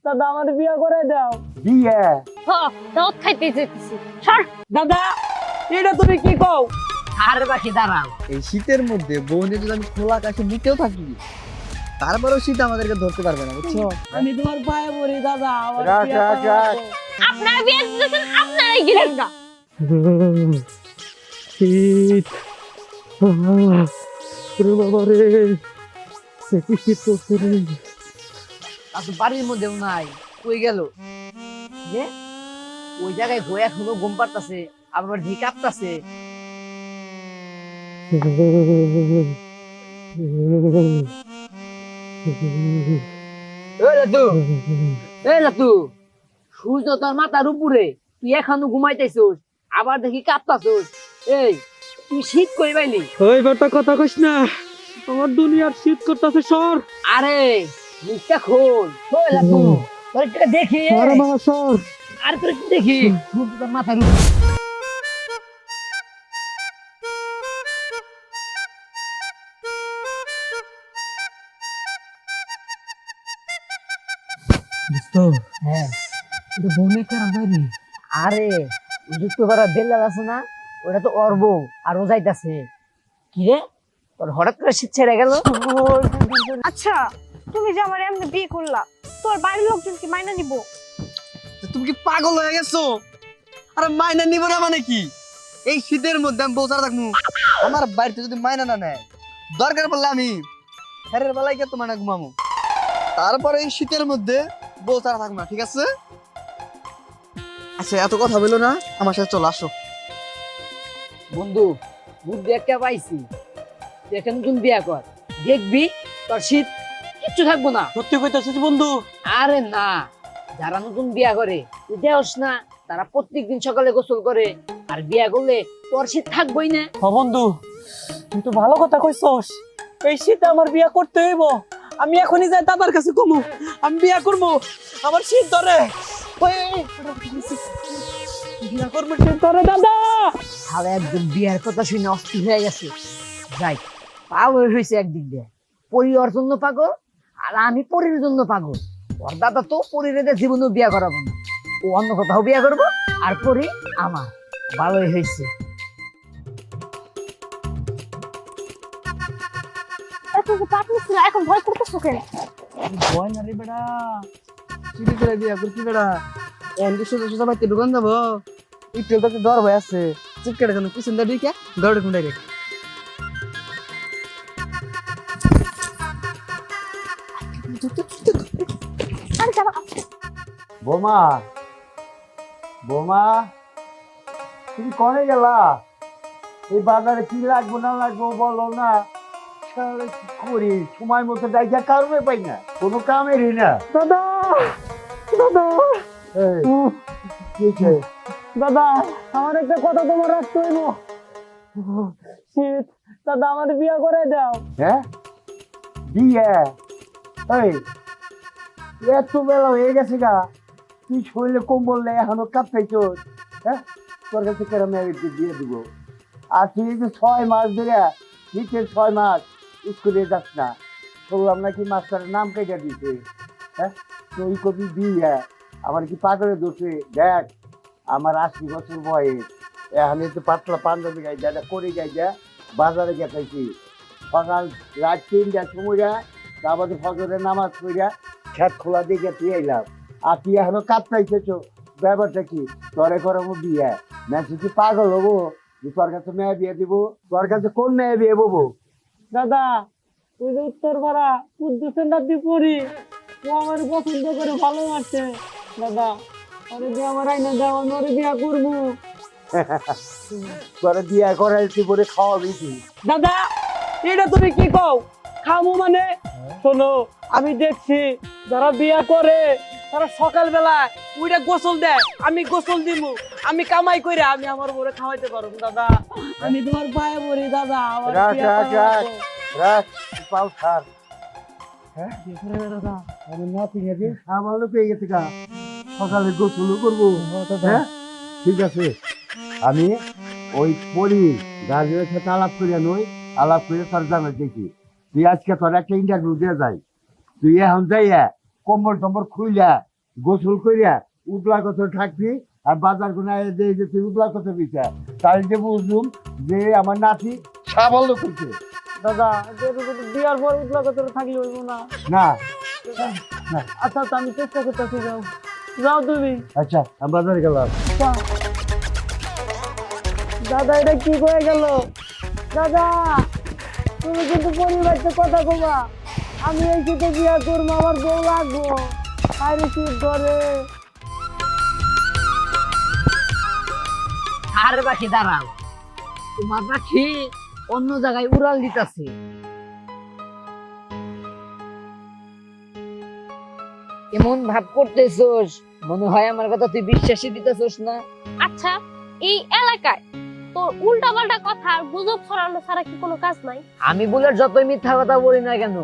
দাদা আমার বিয়ে করে দাও। বিয়ে? হ্যাঁ, দাওয়াত খাইতে যেতেছি। সর। দাদা এটা তুমি কি কও? আর বাকি দাঁড়াও। এই শীতের মধ্যে বউ নিয়ে যদি আমি খোলা আকাশে নিতেও থাকি, তারপরেও শীত আমাদেরকে ধরতে পারবে না, বুঝছো? আমি তোমার পায়ে পড়ি দাদা, আমার রাখ, বিয়ে রাখ, করে রাখ। দাও। আপনারা বিয়ে দিতেছেন, আপনারাই গেলেন না। শীত বাবা রে, সে কি শীত করছে রে। আর তো বাড়ির মধ্যেও নাই, কই গেল? যে ওই জায়গায় ঘুরে এখনো ঘুম পাড়তাছে, আবার ঢি কাঁপতাছে। এই লাতু, এই লাতু, সূর্য তোর মাথার উপরে, তুই এখনো ঘুমাইতেছিস, আবার দেখি কাঁপতাছিস। এই তুই শীত কই পাইলি? ওই বেটা কথা কইস না, আমার দুনিয়ার শীত করতেছে সর। আরে মুখটা খোল। ওই লাতু, তোর একটু দেখি। আরে বাবা সর। আর তোর একটু দেখি, সূর্য তোর মাথার উপরে। বুঝতো হ্যাঁ, এটা বনে কেন যায়নি? আরে যুক্ত করা বেল্লাল আছে না, ওটা তো অর্ব আর ও যাইতাছে। কি রে, তোর হঠাৎ করে শীত ছেড়ে গেল? আচ্ছা, তুমি যে আমার এমনি বিয়ে করলা, তোর বাড়ির লোকজন কি মাইনা নিব? তুমি কি পাগল হয়ে গেছো? আরে মাইনা নিব না মানে কি? এই শীতের মধ্যে আমি বউ ছাড়া থাকবো? আমার বাড়িতে যদি মাইনা না নেয়, দরকার পড়লে আমি ফেরের বেলায় কে তোমার ঘুমামো, তারপরে এই শীতের মধ্যে বউ ছাড়া থাকবো না, ঠিক আছে? আচ্ছা এত কথা বলো না, আমার সাথে চলো, আসো। বন্ধু, বুদ্ধি একটা পাইছি, তুই একটা নতুন বিয়া কর, দেখবি তোর শীত কিচ্ছু থাকবো না। সত্যি কইতাছিস বন্ধু? আরে না, যারা নতুন বিয়া করে তুই দেওস না, তারা প্রত্যেকদিন সকালে গোসল করে, আর বিয়া করলে তোর শীত থাকবোই না। হ বন্ধু, তুই তো ভালো কথা কইছস। এই শীতে আমার বিয়ে করতে হইব। আমি এখনই যাই দাদার কাছে কমু, আমি বিয়ে করবো, আমার শীত ধরে। ওই, বিয়ে করবো, শীত ধরে দাদা। তাহলে একদম বিয়ার কথা শুনে অস্থির হয়ে গেছে। যাই, পাগল হয়েছে একদিক দিয়ে, পরি ওর জন্য পাগল, আর আমি পরির জন্য পাগল। ওর দাদা তো পরির জীবনেও বিয়া করাবো না, ও অন্য কোথাও বিয়া করবো, আর পরি আমার। ভালোই হয়েছে। এত যে পাটনি ছিল, এখন ভয় করতেছো কেন? ভয় না রে বেটা। চুরি করে বিয়া করছি বেড়া, এন্ডি সোজা সোজা বাইতে ঢুকান যাবো, একটু তো ডর ভয় আছে। চুপ কেটে কেন পিছন দিয়ে ঢুকে দৌড়ে কোন ডাইরেক্ট। আরে যাবা। বোমা, বোমা, তুমি কনে গেলা? এই বাজারে কি লাগবো না লাগবো বলো না। তাহলে কি করি, সময় মতো ডাইকা কারণে পাই না, কোনো কামেরই না। দাদা, দাদা, এই, কি হয়েছে? দাদা, আমার একটা কথা তোমার রাখতে হইব। শীত, দাদা আমার বিয়ে করে দাও। হ্যাঁ, বিয়ে? এই, এত বেলা হয়ে গেছে গা, তুই শরীরে কম্বল নেই এখনো কাঁপতেছ? হ্যাঁ, তোর কাছে কেন আমি দিয়ে দিব? আর তুই এই যে 6 মাস ধরে, শীতের 6 মাস স্কুলে যাস না, শুনলাম নাকি মাস্টারের নাম কেটে দিতে। হ্যাঁ, তুই কবি বিয়ে, আমার কি পাগলের দোষে? দেখ, আমার 80 বছর বয়স, এখন একটু পাতলা পাঞ্জাবি গাই যা করে যাই যা, বাজারে গেছি সকাল রাত 3টার সময়, তারপর ফজরের নামাজ পড়িয়া খেত খোলা দিকে তুই এলাম, আর তুই এখনো কাঁপতাইছেছ। ব্যাপারটা কি? তোরে করবো বিয়ে না? তুই কি পাগল হবো যে তোর কাছে মেয়ে বিয়ে দিব? তোর কাছে কোন মেয়ে বিয়ে ববো? দাদা, তুই যে উত্তর পাড়া কুদ্দুসের নাতি পড়ি, ও আমার পছন্দ করে ভালোবাসে। দাদা, আরে দিয়ে আমার আইনা দাও, আমি ওরে বিয়া করবো। তোরে বিয়ে করাইছি বলে খাওয়াবি তুই? দাদা, এটা তুমি কি কও? খামু মানে? শোনো, আমি দেখছি যারা বিয়া করে তারা সকালবেলা উইটা গোসল দেয়, আমি গোসল দিমু, আমি কামাই করে আমি আমার বউরে খাওয়াইতে পারবো। দাদা, আমি তোমার পায়ে পড়ি দাদা, আমার রাখ, বিয়া রাখ, করা রাখ। লাগবে। রাখ, পাও ছাড়। হ্যাঁ, দাদা, আমি নাতি গেছি, আমারও পেয়ে গেছে গা, সকালে গোসল করবো। হ্যাঁ, ঠিক আছে, আমি ওই পরি গার্জেনের সাথে আলাপ করিয়া নই, আলাপ করে তোর জানা দেখি। তুই আজকে তোর একটা ইন্টারভিউ দিয়ে যাই, তুই এখন যাইয়া কম্বল টম্বল খুইলা গোসল কইরা উবলা কত থাকবি আর বাজার কোন যে তুই উবলা কত বিচার তাই যে বুঝলুম যে আমার নাতি সাবল্য করছে। দাদা বিয়ার পর উঠলা কত থাকলে হইব না। না আচ্ছা আচ্ছা, আমি চেষ্টা করতেছি, যাও যাও তুমি। আচ্ছা আমি বাজারে গেলাম। দাদা এটা কি করে গেল? দাদা তুমি কিন্তু পরিবারতে কথা কবা, আমি এই শীতে বিয়া করবো, আমার বউ লাগবো। আরে শীত ধরে। আর পাখি দাঁড়াও, তোমার পাখি অন্য জায়গায় উড়াল দিতেছে। এমন ভাব করতেছোস, মনে হয় আমার কথা তুই বিশ্বাসই দিতেছোস না। আচ্ছা, এই এলাকায় তোর উল্টা পাল্টা কথা আর গুজব ছড়ানো ছাড়া কি কোনো কাজ নাই? আমি বলে যতই মিথ্যা কথা বলি না কেন,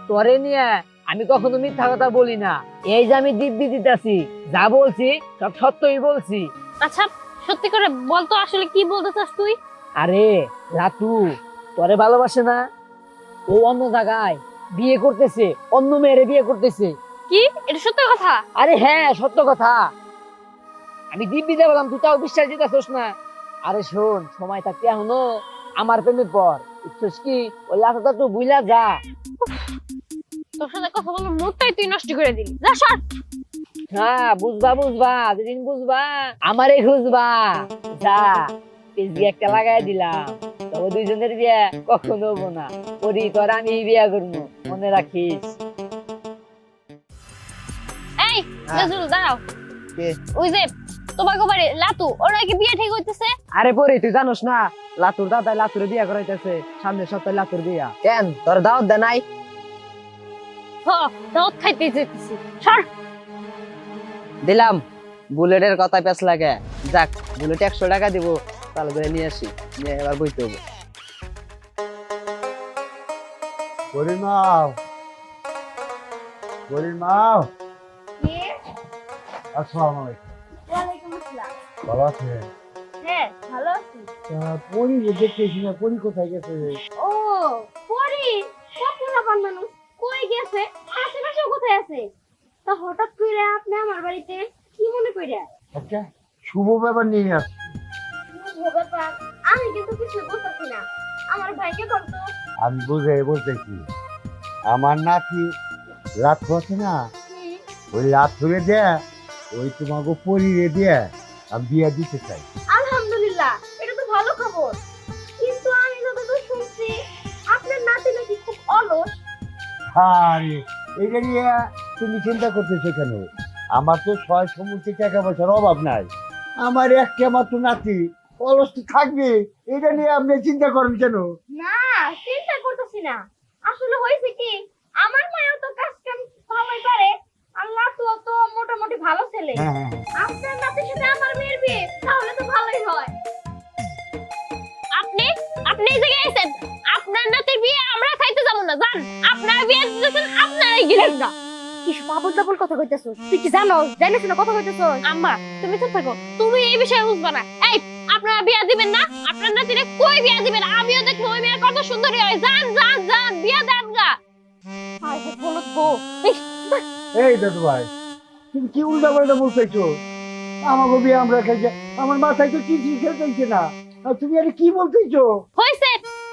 তোরে নিয়ে আমি কখনো মিথ্যা কথা বলি না। এই যে আমি দিব্যি দিতেছি, যা বলছি সব সত্যই বলছি। আচ্ছা, সত্যি করে বলতো আসলে কি বলতে চাস তুই? আরে লাতু তোরে ভালোবাসে না, ও অন্য জায়গায় বিয়ে করতেছে, অন্য মেয়েরে বিয়ে করতেছে। কি এটা সত্যি কথা? আরে হ্যাঁ সত্য কথা, আমি দিব্যি দিয়ে বললাম, তুই তাও বিশ্বাস দিতেছোস না। আরে শোন, সময় থাকতে এখনো আমার প্রেমে পর, বুঝছিস কি? ওই লাতুটা তো বুঝলা যা। তোর সাথে কথা বলার মুডটাই তুই নষ্ট করে দিলি। যা সর। হ্যাঁ বুঝবা বুঝবা, যেদিন বুঝবা আমারে খুঁজবা। যা পেজে একটা লাগাই দিলাম, তবে দুইজনের বিয়ে কখনো হবো না। ওরি তোর আমি বিয়ে করবো, মনে রাখিস। এই নজরুল দাঁড়াও। কে? ওই যে তোমাকে বাড়ি লাতু, ওরা কি বিয়ে ঠিক হইতেছে? আরে পরে তুই জানোস না, লাতুর দাদা লাতুরে বিয়া করাইতেছে, সামনের সপ্তাহে লাতুর বিয়া। কেন তোর দাওয়াত দে নাই? হ, দাওয়াত খাইতে যেতেছি। সর। দিলাম বুলেটের কথা পেছ লাগে। যাক, বুলেট 100 টাকা দিব, তাহলে করে নিয়ে আসি, নিয়ে এবার বইতে হবে। পরিমাও পরিমাও আসসালামু আলাইকুম। ওয়ালাইকুম আসসালাম। ভালো আছে? হ্যাঁ, ভালো আছি। পরি দেখতেছি না, পরি কোথায় গেছে? ও, পরি কতটা পান মানুষ কই গেছে? আশেপাশে কোথায় আছে? তা হঠাৎ করে আপনি আমার বাড়িতে কি মনে কইরা? একটা শুভ ব্যাপার নিয়ে আসছি। ব্যাপার আমি কিন্তু কিছু বুঝতেছি না। আমার ভাইকে বলতো। আমি বুঝে বলতেছি, আমার নাতি লাথু আছে না, ওই লাথুরে দিয়ে ওই তোমাকে পরিয়ে দিয়ে আমি বিয়ে দিতে চাই। আলহামদুলিল্লাহ, এটা তো ভালো খবর। কিন্তু আমি যতদূর শুনছি আপনার নাতি নাকি খুব অলস। আরে এটা নিয়ে তুমি চিন্তা করতেছো কেন? আমার তো 6 সমুদ্রে টাকা পয়সার অভাব নাই, আমার একটা মাত্র নাতি, অলস তো থাকবে। এটা নিয়ে আপনি চিন্তা করেন কেন? না, চিন্তা করতেছি না। আসলে হয়েছে কি, আমার মায়েও তো কাজ কাম ভালোই পারে, আল্লাহ তো মোটামুটি ভালো ছেলে। হ্যাঁ আপনার নাতির সাথে আমার মেয়ের বিয়ে, তাহলে তো ভালোই হয়। আপনি আপনি এই জায়গায় আছেন, আপনার নাতির বিয়ে আমরা খাইতে যাব না, জান? আপনার বিয়ে দিতেছেন, আপনারাই গেলেন না। কি বাবুল বাবুল কথা কইতেছ? তুই কি জানিস না কথা কইতেছ? আম্মা তুমি চুপ থাকো, তুমি এই বিষয়ে বুঝবা না। এই আপনারা বিয়ে দিবেন না? আপনার নাতিরে কই বিয়ে দিবেন? আমিও দেখবো ওই মেয়ের কত সুন্দরী হয়। জান জান জান, বিয়ে দেন গা। আয় হে বলত গো। এই দাদু ভাই, তুমি কি উল্টা পাল্টা বলতেছো? আমাকে বিয়ে আমরা খাইছে, আমার মাথায় তো কিছু খেলতেছে না, আর তুমি আরে কি বলতেছো? হইছে,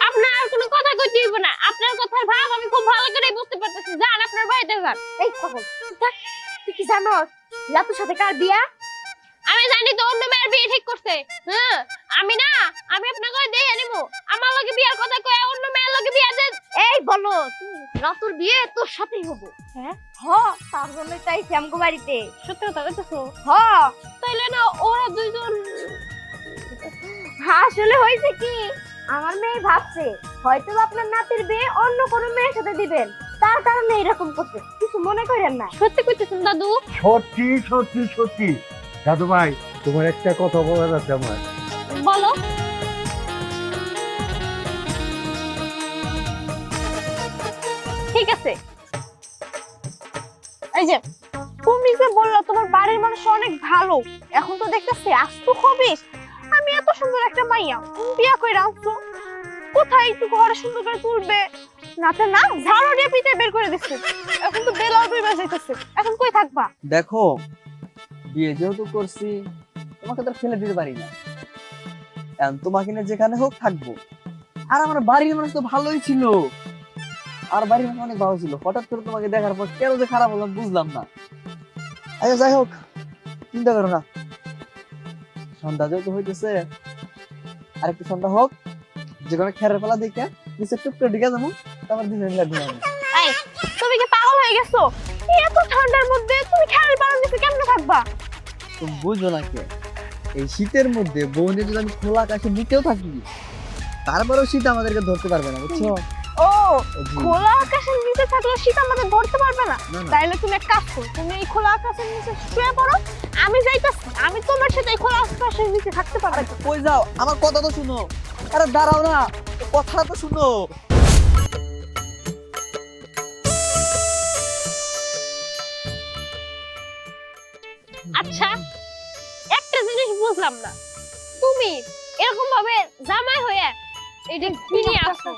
আপনার আর কোনো কথা কইতে হইব না। আপনার কথার ভাব আমি খুব ভালো করে বুঝতে পারতেছি। যান আপনার বাড়িতে যান। এই পাগল, তুই কি জানোস লাতুর সাথে কার বিয়া? আমি জানি তো, অন্য মেয়ের বিয়ে ঠিক করছে। হ্যাঁ, আমি আপনাকে দেখে নিব। আমার লগে বিয়ার কথা কয় অন্য মেয়ের লগে বিয়া দেন। এই বলো, লাতুর বিয়ে তোর সাথেই হবো। হ্যাঁ হ, তার জন্য চাইছি আমগো বাড়িতে। সত্যি কথা কইতেছো? হ, তাইলে না ওরা দুইজন। আসলে হয়েছে কি, আমার মেয়ে ভাবছে হয়তো আপনার নাতির বিয়ে অন্য কোনো মেয়ের সাথে দিবেন, তার কারণে এরকম করছে। কিছু মনে করেন না। সত্যি কইতেছেন দাদু? সত্যি সত্যি সত্যি দাদু ভাই, তোমার একটা কথা বলার আছে আমার। বলো। ঠিক আছে, এই যে তুমি যে বললা তোমার বাড়ির মানুষ অনেক ভালো, এখন তো দেখতেছি আস্ত খবিস। আমি এত সুন্দর একটা মাইয়া বিয়া করে আনছো, কোথায় একটু ঘরে সুন্দর করে তুলবে, রাতে না ঝাড়ু দিয়ে পিঠে বের করে দিচ্ছে। এখন তো বেলাও 2 বাজে যাইতেছে, এখন কই থাকবা? দেখো বিয়ে যেহেতু করছি তোমাকে তো আর ফেলে দিতে পারি না, এখন তোমাকে না যেখানে হোক থাকবো। আর আমার বাড়ির মানুষ তো ভালোই ছিল, আর বাড়ির মানুষ অনেক ভালো ছিল, হঠাৎ করে তোমাকে দেখার পর কেন যে খারাপ হলাম বুঝলাম না। আচ্ছা যাই হোক, চিন্তা করো না, সন্ধ্যা যেহেতু হইতেছে আর একটু সন্ধ্যা হোক, যে কোনো খেরের পালা দেখে নিচে টুকটা ঢিকে যাবো, তারপর দিনে মিলে ঘুমাবো। এই তুমি কি পাগল হয়ে গেছো? এত ঠান্ডার মধ্যে তুমি খেয়াল পালন দিতে কেমনে থাকবা? তুমি বুঝো না কে, এই শীতের মধ্যে বউ নিয়ে যদি আমি খোলা আকাশে নিতেও থাকি, তারপরেও শীত আমাদেরকে ধরতে পারবে না, বুঝছো? ও জি। খোলা আকাশের নিচে থাকলে শীত আমাদের ধরতে পারবে না। না, না। তাইলে তুমি এক কাজ করো, তুমি এই খোলা আকাশের নিচে শুয়ে পড়ো, আমি যাইতাছি, আমি তোমার সাথে এই খোলা আকাশের নিচে থাকতে পারবো না। কই যাও, আমার কথা তো শুনো। আরে দাঁড়াও না, কথা তো শুনো। আচ্ছা একটা জিনিস বুঝলাম না, তুমি এরকম ভাবে জামাই হয়ে এটা কিনে আসো,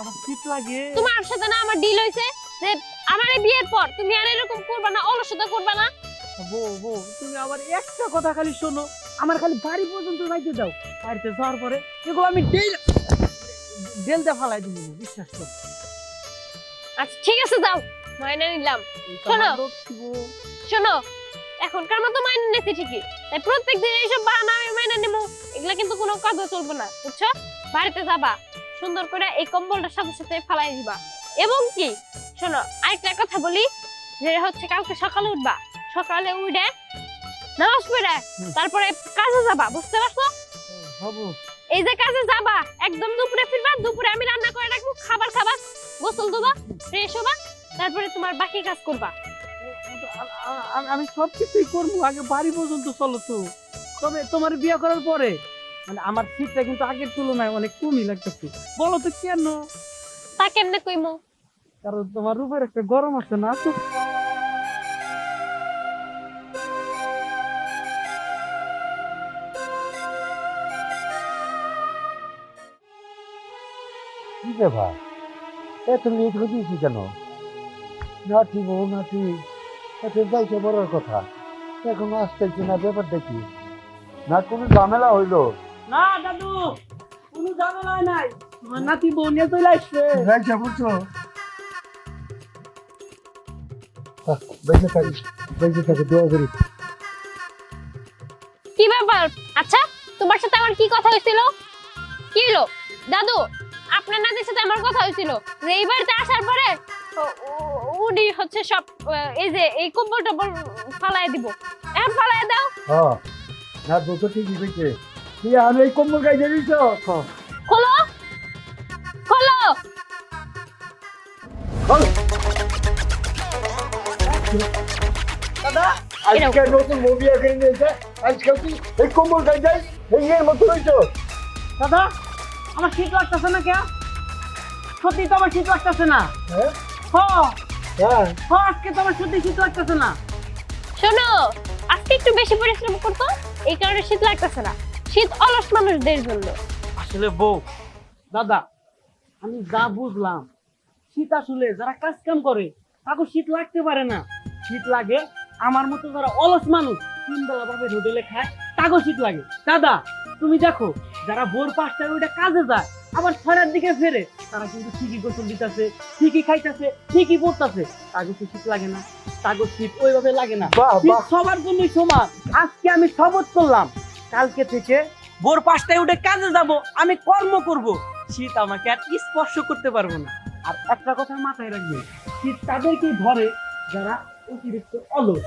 আমার শীত লাগে। তোমার সাথে না আমার ডিল হইছে যে আমার এই বিয়ের পর তুমি আর এরকম করবা না, অলসতা করবা না। বউ বউ তুমি আমার একটা কথা খালি শোনো, আমার খালি বাড়ি পর্যন্ত যাইতে দাও, বাড়িতে যাওয়ার পরে এগুলো আমি ডেলতে ফালাই দিব, বিশ্বাস করো। আচ্ছা ঠিক আছে যাও, মাইনে নিলাম। শোনো। শোনো, এখনকার মতো মাইনে নিতে ঠিকই, তাই প্রত্যেকদিন এইসব বাহানা আমি মাইনে নেবো, এগুলা কিন্তু কোনো কাজও চলবে না, বুঝছো? বাড়িতে যাবা, সুন্দর করে এই কম্বলটার সাথে সাথে ফালাই দিবা। এবং কি শোনো, আরেকটা কথা বলি, যে হচ্ছে কালকে সকালে উঠবা, সকালে উঠে নামাজ পড়ে তারপরে কাজে যাবা, বুঝতে পারছো? হবো। এই যে কাজে যাবা একদম দুপুরে ফিরবা, দুপুরে আমি রান্না করে রাখবো, খাবার খাবা, গোসল দেবা, ফ্রেশ হবা, তারপরে তোমার বাকি কাজ করবা। আমি সব কিছুই করবো, আগে বাড়ি পর্যন্ত চলো তো। তবে তোমার বিয়ে করার পরে মানে আমার শীতটা কিন্তু আগের তুলনায় অনেক কমই লাগতেছে। বলো তো কেন? তা কেমনে কইমো? কারণ তোমার রূপের একটা গরম আছে না তো। কি ব্যাপার, এত লেট হয়ে দিয়েছি কেন? নাতি বউ নাতি এত যাইতে বড়ার কথা, এখন আসতেছি না, ব্যাপারটা কি? না কোনো ঝামেলা হইলো? না দাদু, কোনো ঝামেলা নাই, তোমার নাতি বউ নিয়ে চলে আসছে। যাইছে বুঝছো, বেঁচে থাকি, বেঁচে থাকি, দোয়া করি। কি ব্যাপার? আচ্ছা তোমার সাথে আমার কি কথা হয়েছিল? কি হলো দাদু? আপনার নাতির সাথে আমার কথা হয়েছিল যে এই বাড়িতে আসার পরে উনি হচ্ছে সব এই যে এই কম্বল টম্বল ফালাই দিব, এখন ফালাই দাও। হ্যাঁ, না দুটো ঠিকই হয়েছে। তুই আর এই কম্বল গাইতে দিছ? খোলো খোলো। দাদা আজকে নতুন মুভি এখানে নিয়েছে, আজকে তুই এই কম্বল গাই যাই এই এর মতো হয়েছ? দাদা, আমার শীত লাগতেছে না কে? সত্যি তো আমার শীত লাগতেছে না। হ্যাঁ হ্যাঁ হ্যাঁ, হ্যাঁ, আজকে তো আমার সত্যি শীত লাগতেছে না। শোনো, আজকে একটু বেশি পরিশ্রম করতো, এই কারণে শীত লাগতেছে না, শীত অলস মানুষদের জন্য। আসলে বউ দাদা, আমি যা বুঝলাম, শীত আসলে যারা কাজ কাম করে তাকে শীত লাগতে পারে না, শীত লাগে আমার মতো যারা অলস মানুষ 3 বেলা ভাবে হোটেলে খায় তাকে শীত লাগে। দাদা তুমি দেখো, যারা ভোর 5টায় ওইটা কাজে যায় আবার 6টার দিকে ফেরে, তারা কিন্তু ঠিকই গোসল দিতেছে, ঠিকই খাইতেছে, ঠিকই পড়তেছে, তাকে তো শীত লাগে না, তাকে শীত ওইভাবে লাগে না। বাহ, শীত বাহ। সবার জন্যই সমান। আজকে আমি শপথ করলাম, কালকে থেকে ভোর 5টায় উঠে কাজে যাব, আমি কর্ম করব, শীত আমাকে আর স্পর্শ করতে পারবো না। আর একটা কথা মাথায় রাখবে, শীত তাদেরকেই ধরে যারা অতিরিক্ত অলস।